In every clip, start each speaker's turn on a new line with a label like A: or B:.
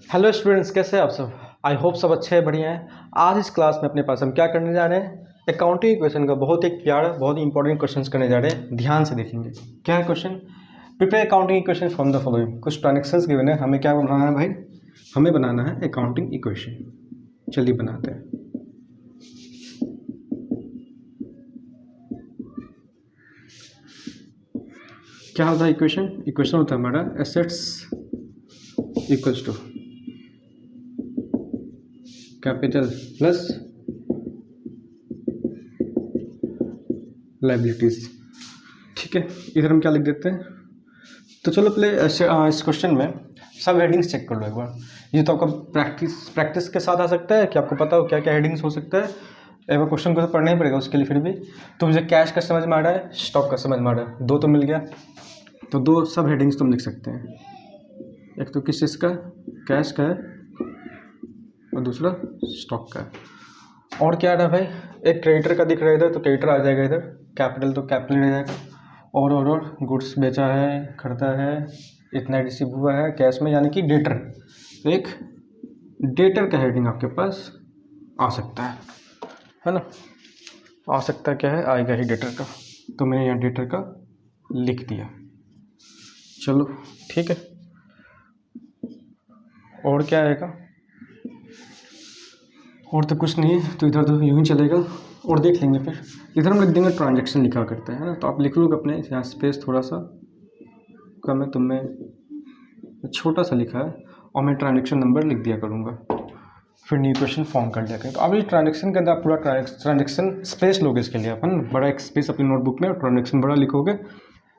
A: Hello students, कैसे हैं आप सब। आई होप सब अच्छे हैं, बढ़िया हैं। आज इस क्लास में अपने पास हम क्या करने जा रहे हैं, अकाउंटिंग इक्वेशन का बहुत एक प्यारा बहुत ही इंपॉर्टेंट क्वेश्चंस करने जा रहे हैं। ध्यान से देखेंगे। क्या है question? Prepare accounting equation from the following. कुछ ट्रांजेक्शन्स गिवन है, हमें क्या बनाना है भाई? हमें बनाना है अकाउंटिंग इक्वेशन। चलिए बनाते हैं। क्या होता है इक्वेशन? इक्वेशन होता है हमारा assets equals to capital plus liabilities. ठीक है, इधर हम क्या लिख देते हैं? तो चलो पहले इस क्वेश्चन में सब हेडिंग्स चेक कर लो एक बार। ये तो आपका प्रैक्टिस के साथ आ सकता है कि आपको पता हो क्या क्या हेडिंग्स हो सकता है। एक बार क्वेश्चन को तो पढ़ना ही पड़ेगा उसके लिए। फिर भी तो मुझे कैश का समझ में आ रहा है, स्टॉक का समझ में आ रहा है, दो तो मिल गया। तो दो सब हेडिंग्स तुम लिख सकते हैं। एक तो किस चीज़ का, कैश का है, और दूसरा स्टॉक का है। और क्या आ रहा है भाई? एक क्रेडिटर का दिख रहा है इधर, तो क्रेडिटर आ जाएगा इधर। कैपिटल तो कैपिटल रह जाएगा। और गुड्स बेचा है, खरीदा है, इतना रिसीव हुआ है कैश में, यानी कि डेटर। तो एक डेटर का हेडिंग आपके पास आ सकता है ना? आ सकता है, क्या है, आएगा ही डेटर का। तो मैंने यहाँ डेटर का लिख दिया। चलो ठीक है। और क्या आएगा? और तो कुछ नहीं है, तो इधर तो यूँ ही चलेगा और देख लेंगे। फिर इधर हम लिख देंगे ट्रांजैक्शन लिखा करते हैं ना। तो आप लिख लोगे अपने यहाँ, स्पेस थोड़ा सा कम है, तुमने छोटा सा लिखा है, और मैं ट्रांजैक्शन नंबर लिख दिया करूँगा। फिर न्यू क्वेश्चन फॉर्म कर लिया करें। तो अब ये ट्रांजैक्शन के अंदर आप पूरा ट्रांजैक्शन स्पेस लोगे इसके लिए अपन, बड़ा एक स्पेस अपनी नोटबुक में, और ट्रांजैक्शन बड़ा लिखोगे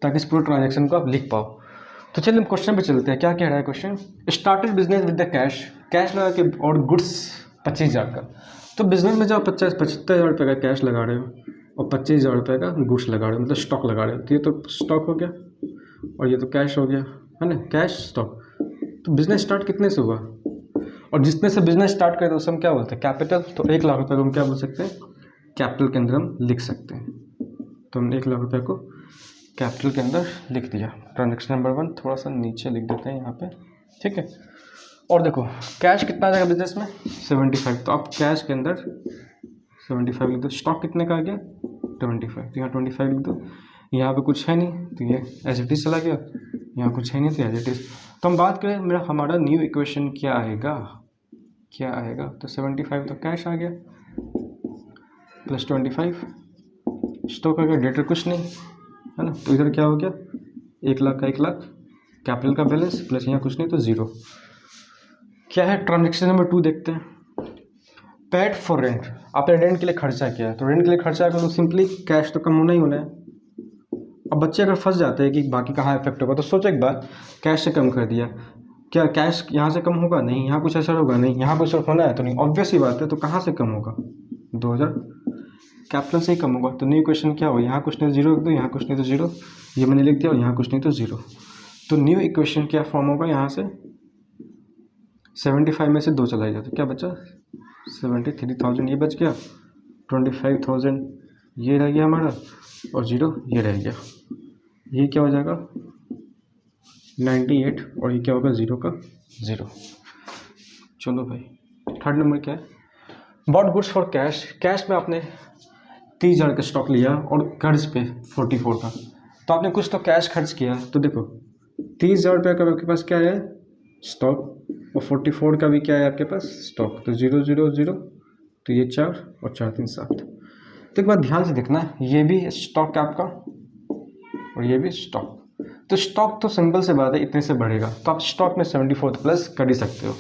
A: ताकि इस पूरे ट्रांजैक्शन को आप लिख पाओ। तो चलिए हम क्वेश्चन पे चलते हैं। क्या कह रहा है question? Started business with the cash, cash लगा के और गुड्स 25,000 का। तो बिजनेस में जब 75,000 रुपये का कैश लगा रहे हो और 25,000 रुपये का गुड्स लगा रहे हो, मतलब स्टॉक लगा रहे हो, तो ये तो स्टॉक हो गया और ये तो कैश हो गया, है ना? Cash stock. तो बिजनेस स्टार्ट कितने से हुआ? और जितने से बिजनेस स्टार्ट करे तो उसे हम क्या बोलते हैं? कैपिटल। तो 1,00,000 रुपये को हम क्या बोल सकते हैं? कैपिटल के अंदर हम लिख सकते हैं। तो हम 1,00,000 रुपये को कैपिटल के अंदर लिख दिया। ट्रांजेक्शन नंबर 1 थोड़ा सा नीचे लिख देते हैं यहाँ पे, ठीक है। और देखो कैश कितना आ जाएगा बिजनेस में? 75। तो आप कैश के अंदर 75 लिख दो। स्टॉक कितने का आ गया? 25। तो यहाँ 25 लिख दो। यहाँ पे कुछ है नहीं तो ये एज इट इज चला गया, यहाँ कुछ है नहीं तो एज इट इज। तो हम बात करें मेरा हमारा न्यू इक्वेशन क्या आएगा? क्या आएगा? तो 75 तो कैश आ गया, प्लस 25 स्टॉक आ गया, डेटर कुछ नहीं, है ना? तो इधर क्या हो गया? 1,00,000 का 1,00,000 कैपिटल का बैलेंस, प्लस यहाँ कुछ नहीं तो जीरो। क्या है ट्रांजेक्शन नंबर 2? देखते हैं। पेड फॉर रेंट, आपने रेंट के लिए खर्चा किया है, तो रेंट के लिए खर्चा करो, सिंपली कैश तो कम होना ही होना है। अब बच्चे अगर फंस जाते हैं कि बाकी कहाँ इफेक्ट होगा, तो सोचो एक बार, कैश से कम कर दिया, क्या कैश यहाँ से कम होगा? नहीं। यहाँ कुछ असर होगा? नहीं। यहाँ कुछ होना है तो नहीं। ऑब्वियस ही बात है, तो कहाँ से कम होगा? 2,000 कैपिटल से ही कम होगा। तो न्यू इक्वेशन क्या हो? यहाँ कुछ नहीं तो जीरो लिख दो, यहाँ कुछ नहीं तो जीरो, ये मैंने लिख दिया, और यहाँ कुछ नहीं तो जीरो। तो न्यू इक्वेशन क्या फॉर्म होगा? यहाँ से 75 में से 2 चला गया तो क्या बचा? 73,000 ये बच गया, 25,000 ये रह गया हमारा, और जीरो ये रह गया। ये क्या हो जाएगा? 98, और ये क्या होगा? जीरो का जीरो। चलो भाई, थर्ड नंबर क्या है? Bought goods for cash, cash में आपने 30,000 का स्टॉक लिया और कर्ज पे 44 का, तो आपने कुछ तो कैश खर्च किया। तो देखो 30,000 रुपये का आपके पास क्या है? स्टॉक, और 44 का भी क्या है आपके पास? स्टॉक। तो 0 0 0, तो ये 4 और 4 3 7। तो एक बार ध्यान से देखना, ये भी स्टॉक है आपका और ये भी स्टॉक। तो स्टॉक तो सिंपल से बात है, इतने से बढ़ेगा, तो आप स्टॉक में 74 प्लस कर ही सकते हो।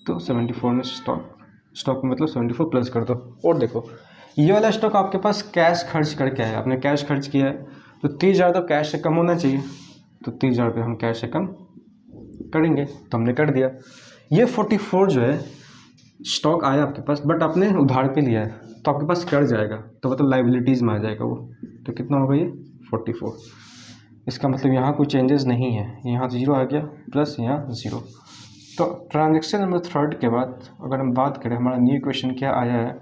A: तो 74 में स्टॉक में मतलब 74 प्लस कर दो। और देखो ये वाला स्टॉक आपके पास कैश खर्च करके आया, आपने कैश खर्च किया है, तो 30,000 तो कैश से कम होना चाहिए। तो 30,000 रुपये हम कैश से कम करेंगे, तो हमने कर दिया। ये 44 जो है स्टॉक आया आपके पास, बट आपने उधार पे लिया है, तो आपके पास कर्ज आएगा, तो मतलब लाइबिलिटीज़ में आ जाएगा वो। तो कितना होगा ये? 44। इसका मतलब यहाँ कोई चेंजेस नहीं है, यहाँ जीरो आ गया, प्लस यहाँ जीरो। तो ट्रांजेक्शन नंबर 3 के बाद अगर हम बात करें हमारा न्यू इक्वेशन क्या आया है,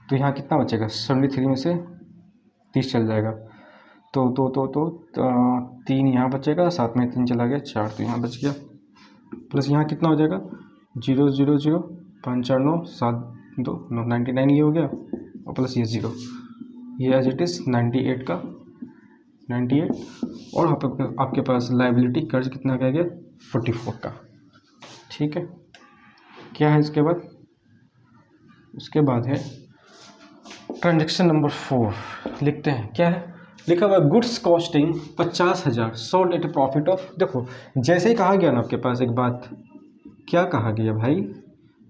A: तो यहाँ कितना बचेगा? 73 में से 30 चल जाएगा, तो 3 यहाँ बचेगा, साथ में 3 चला गया 4, तो यहाँ बच गया, प्लस यहाँ कितना हो जाएगा? 000 54972 99 ये हो गया, और प्लस ये 0, ये एज इट इज़ 98 का 98, और आपके पास लाइबिलिटी कर्ज कितना कह गया 44 का। ठीक है, क्या है इसके बाद? उसके बाद है ट्रांजेक्शन नंबर 4, लिखते हैं क्या है, लिखा हुआ goods costing 50,000 sold at profit of. देखो जैसे ही कहा गया ना आपके पास एक बात, क्या कहा गया भाई,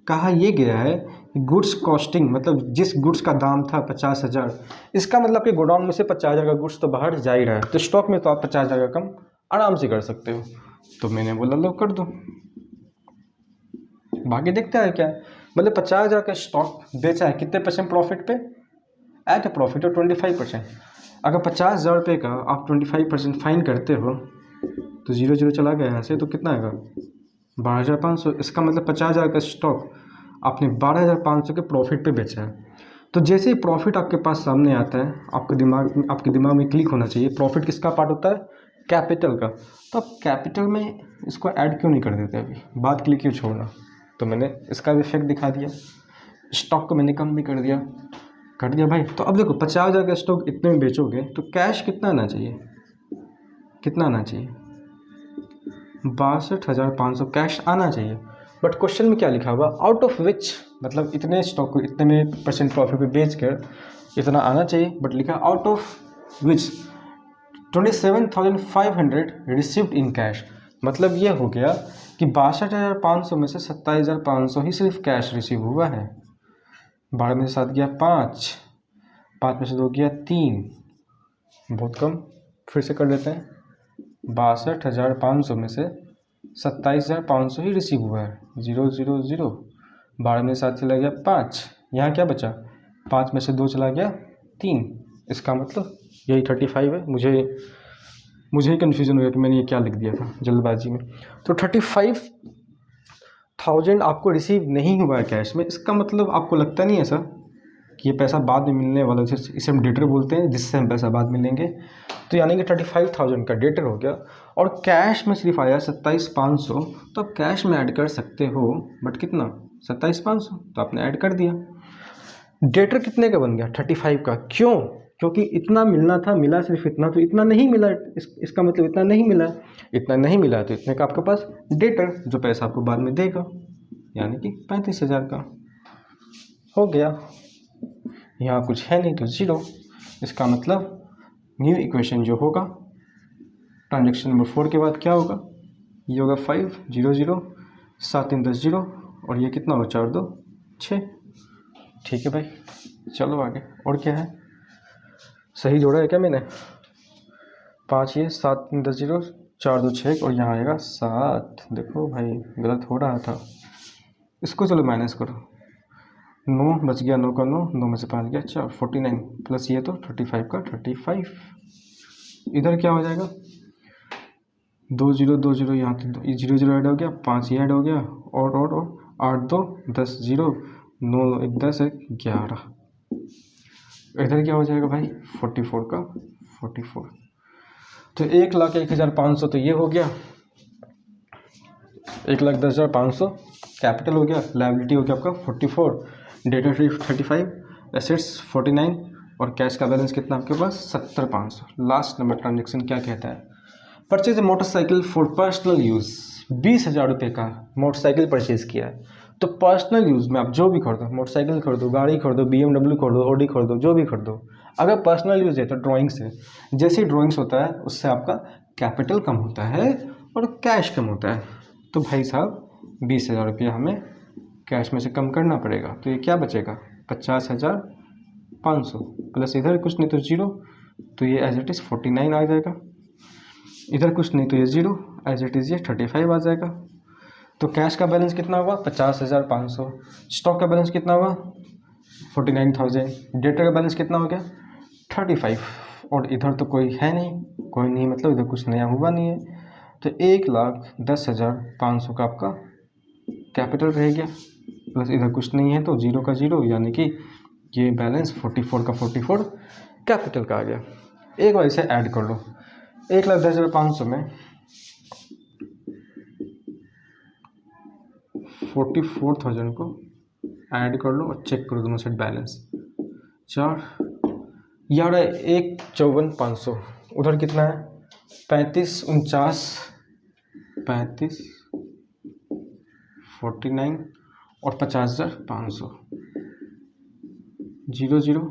A: कहा ये गया है गुड्स कॉस्टिंग मतलब जिस गुड्स का दाम था 50,000, इसका मतलब कि गोडाउन में से 50,000 का गुड्स तो बाहर जा ही रहा है, तो स्टॉक में तो आप 50,000 का कम आराम से कर सकते हो। तो मैंने बोला लो कर दो, बाकी देखते हैं क्या, मतलब 50,000 का स्टॉक बेचा है कितने % प्रॉफिट पे, एट ए प्रॉफिट ऑफ 25%। अगर 50,000 रुपये का आप 25% फाइन करते हो तो 0 चला गया यहाँ से, तो कितना आएगा 12,500। इसका मतलब 50,000 का स्टॉक आपने 12,500 के प्रॉफिट पे बेचा है। तो जैसे ही प्रॉफिट आपके पास सामने आता है, आपके दिमाग में क्लिक होना चाहिए प्रॉफिट किसका पार्ट होता है, कैपिटल का। तो आप कैपिटल में इसको ऐड क्यों नहीं कर देते, अभी बात के लिए क्यों छोड़ना। तो मैंने इसका भी इफेक्ट दिखा दिया, स्टॉक को मैंने कम भी कर दिया भाई। तो अब देखो 50,000 का स्टॉक इतने में बेचोगे तो कैश कितना आना चाहिए, 62,500 कैश आना चाहिए। बट क्वेश्चन में क्या लिखा हुआ, आउट ऑफ विच, मतलब इतने स्टॉक को इतने में % प्रॉफिट पे बेच कर इतना आना चाहिए, बट लिखा out of which 27,500 received in cash. मतलब ये हो गया कि 62,500 में से 27,500 ही सिर्फ कैश रिसीव हुआ है। 12 में से 7 गया 5, 5 में से 2 गया 3, बहुत कम, फिर से कर लेते हैं। 62,500 में से 27,500 ही रिसीव हुआ है, 000, 12 में से 7 चला गया 5, यहाँ क्या बचा 5 में से 2 चला गया 3, इसका मतलब यही 35 है। मुझे ही कन्फ्यूज़न हो गया कि मैंने ये क्या लिख दिया था जल्दबाजी में। तो 35,000 आपको रिसीव नहीं हुआ है कैश में, इसका मतलब आपको लगता नहीं है सर कि ये पैसा बाद में मिलने वाला है, इसे हम डेटर बोलते हैं, जिससे हम पैसा बाद में लेंगे। तो यानी कि 35,000 का डेटर हो गया, और कैश में सिर्फ आया 27,500, तो आप कैश में ऐड कर सकते हो, बट कितना 27,500, तो आपने ऐड कर दिया। डेटर कितने का बन गया 35 का, क्यों, क्योंकि इतना मिलना था, मिला सिर्फ इतना, तो इतना नहीं मिला, इसका मतलब इतना नहीं मिला, इतना नहीं मिला तो इतने का आपके पास डेटर, जो पैसा आपको बाद में देगा, यानी कि 35,000 का हो गया। यहाँ कुछ है नहीं तो 0, इसका मतलब न्यू इक्वेशन जो होगा ट्रांजेक्शन नंबर 4 के बाद क्या होगा, ये होगा 5 0 0 7 3 10 0, और ये कितना होगा 4 2 6। ठीक है भाई, चलो आगे, और क्या है, सही जोड़ा है क्या मैंने, 5 ये 7 3 10 0 4 2 6, और यहाँ आएगा 7। देखो भाई गलत हो रहा था, इसको चलो माइनस करो, 9 बच गया, 9 का 9 में से 5 गया 4, 49 प्लस ये तो 35 का 35। इधर क्या हो जाएगा 2 0 2 0, यहाँ तो 0 0 ऐड हो गया, 5 ये ऐड हो गया, और 8 2 10 0, 9 1 10 1 11। इधर क्या हो जाएगा भाई 44 का 44। तो 1,01,500 तो ये हो गया, 1,10,500 कैपिटल हो गया, लायबिलिटी हो गया आपका 44, डेटा 35, एसेट्स 49, और कैश का बैलेंस कितना आपके पास 70,500। लास्ट नंबर ट्रांजेक्शन क्या कहता है, purchase motorcycle for personal use, 20,000 रुपये का मोटरसाइकिल परचेज किया है। तो पर्सनल यूज़ में आप जो भी खरीदो, मोटरसाइकिल खरीदो, गाड़ी खरीदो, BMW खरीदो, ऑडी खरीदो, जो भी खरीदो, अगर पर्सनल यूज़ है तो ड्राइंग्स है, जैसे ही ड्राइंग्स होता है उससे आपका कैपिटल कम होता है और कैश कम होता है। तो भाई साहब 20,000 रुपया हमें कैश में से कम करना पड़ेगा, तो ये क्या बचेगा 50,500, प्लस इधर कुछ नहीं तो 0, तो ये एज इट इज़ 49 आ जाएगा, इधर कुछ नहीं तो ये 0, एज इट इज़ ये 35 आ जाएगा। तो कैश का बैलेंस कितना हुआ 50,500, स्टॉक का बैलेंस कितना हुआ 49,000, डेटर का बैलेंस कितना हो गया 35, और इधर तो कोई है नहीं, कोई नहीं मतलब इधर कुछ नया हुआ नहीं है, तो 1,10,500 का आपका कैपिटल रह गया, प्लस इधर कुछ नहीं है तो 0 का 0, यानी कि ये बैलेंस 44 का 44 कैपिटल का आ गया। एक बार इसे ऐड कर लो, 1,10,500 में 44,000 को ऐड कर लो और चेक करो दोनों साइड बैलेंस। 4 यार 1,54,500, उधर कितना है 35,49, 35, 49 और 50,500। 0 0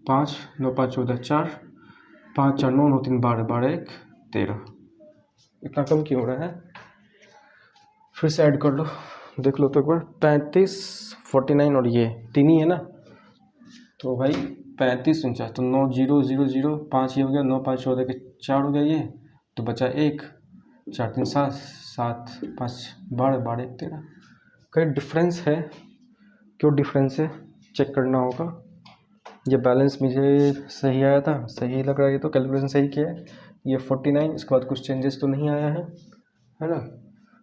A: 5 9 5 14 4 5 4 9 9 3 12 12 1 13। इतना कम क्यों हो रहा है? फिर से ऐड कर लो, देख लो तो एक बार। 35, 49 और ये तीन ही है ना, तो भाई 35,49, तो 9 0 0 0 5 ये हो गया, 9 5 14 के 4 हो गया, ये तो बचा 1 4 3 7 7 5 12 12 1 13। कहीं डिफरेंस है? क्यों डिफरेंस है चेक करना होगा। ये बैलेंस मुझे सही आया था, सही लग रहा है, ये तो कैलकुलेशन सही किया है। ये 49, इसके बाद कुछ चेंजेस तो नहीं आया है ना,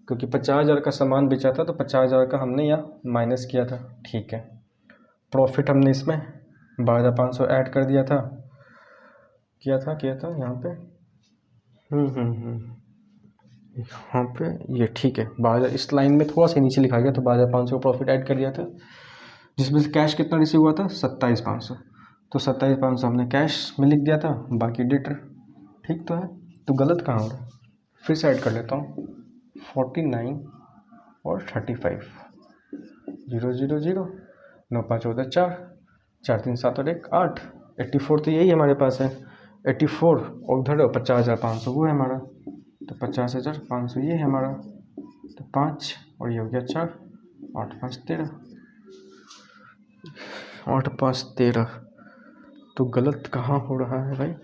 A: क्योंकि 50,000 का सामान बेचा था तो 50,000 का हमने यहाँ माइनस किया था। ठीक है, प्रॉफिट हमने इसमें 12,500 ऐड कर दिया था, किया था यहाँ पे यहाँ पे ये ठीक है। 12,000 इस लाइन में थोड़ा सा नीचे लिखा गया, तो 12,500 का प्रॉफिट ऐड कर दिया था, जिसमें से कैश कितना रिसीव हुआ था 27,500, तो 27,500 हमने कैश में लिख दिया था, बाकी डेटर। ठीक तो है, तो गलत कहाँ हो रहा है? फिर से ऐड कर लेता हूँ 49 और 35, 0 0 0 9 5 14 4 4 3 7 और 1 8, 84 तो यही हमारे पास है, 84 और उधर 50,500 वो है हमारा, तो 50,500 ये है हमारा, तो 5 और ये हो गया 4 8 5 13, 8 5 13। तो गलत कहाँ हो रहा है भाई?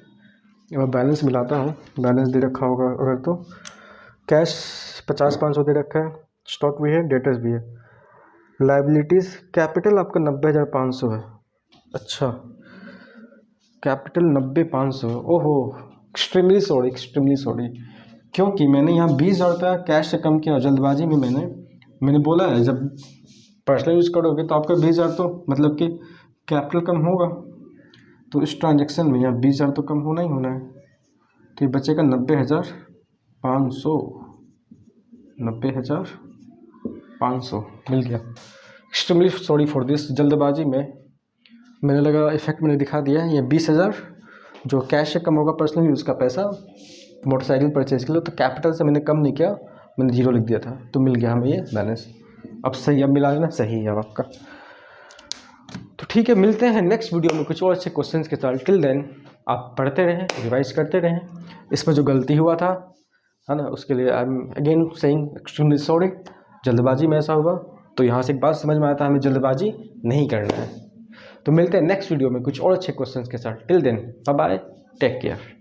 A: अब बैलेंस मिलाता हूँ, बैलेंस दे रखा होगा अगर, तो कैश 50,500 दे रखा है, स्टॉक भी है, डेटर्स भी है, लाइबिलिटीज़ कैपिटल आपका 90,500 है। अच्छा, कैपिटल 90,500, ओहो एक्सट्रीमली सॉरी, क्योंकि मैंने यहाँ 20,000 रुपया कैश से कम किया जल्दबाजी में। मैंने बोला है जब पर्सनल यूज़ करोगे तो आपका 20,000 तो मतलब कि कैपिटल कम होगा, तो इस ट्रांजेक्शन में यहाँ 20,000 तो कम होना ही होना है, तो ये बचेगा 90,500, 90,500 मिल गया। एक्सट्रीमली सॉरी फॉर दिस, जल्दबाजी में मैंने लगा इफेक्ट मैंने दिखा दिया। ये 20,000 जो कैश से कम होगा पर्सनल यूज़ का पैसा मोटरसाइकिल परचेज के लिए, तो कैपिटल से मैंने कम नहीं किया, मैंने 0 लिख दिया था, तो मिल गया हमें ये बैलेंस। अब सही, अब मिला लेना, सही है अब आपका। तो ठीक है, मिलते हैं नेक्स्ट वीडियो में कुछ और अच्छे क्वेश्चंस के साथ। टिल देन आप पढ़ते रहें, रिवाइज करते रहें। इसमें जो गलती हुआ था है ना, उसके लिए I am again saying extremely sorry. जल्दबाजी में ऐसा हुआ, तो यहाँ से एक बात समझ में आता है, हमें जल्दबाजी नहीं करना है। तो मिलते हैं नेक्स्ट वीडियो में कुछ और अच्छे क्वेश्चंस के साथ। Till then bye bye, take care.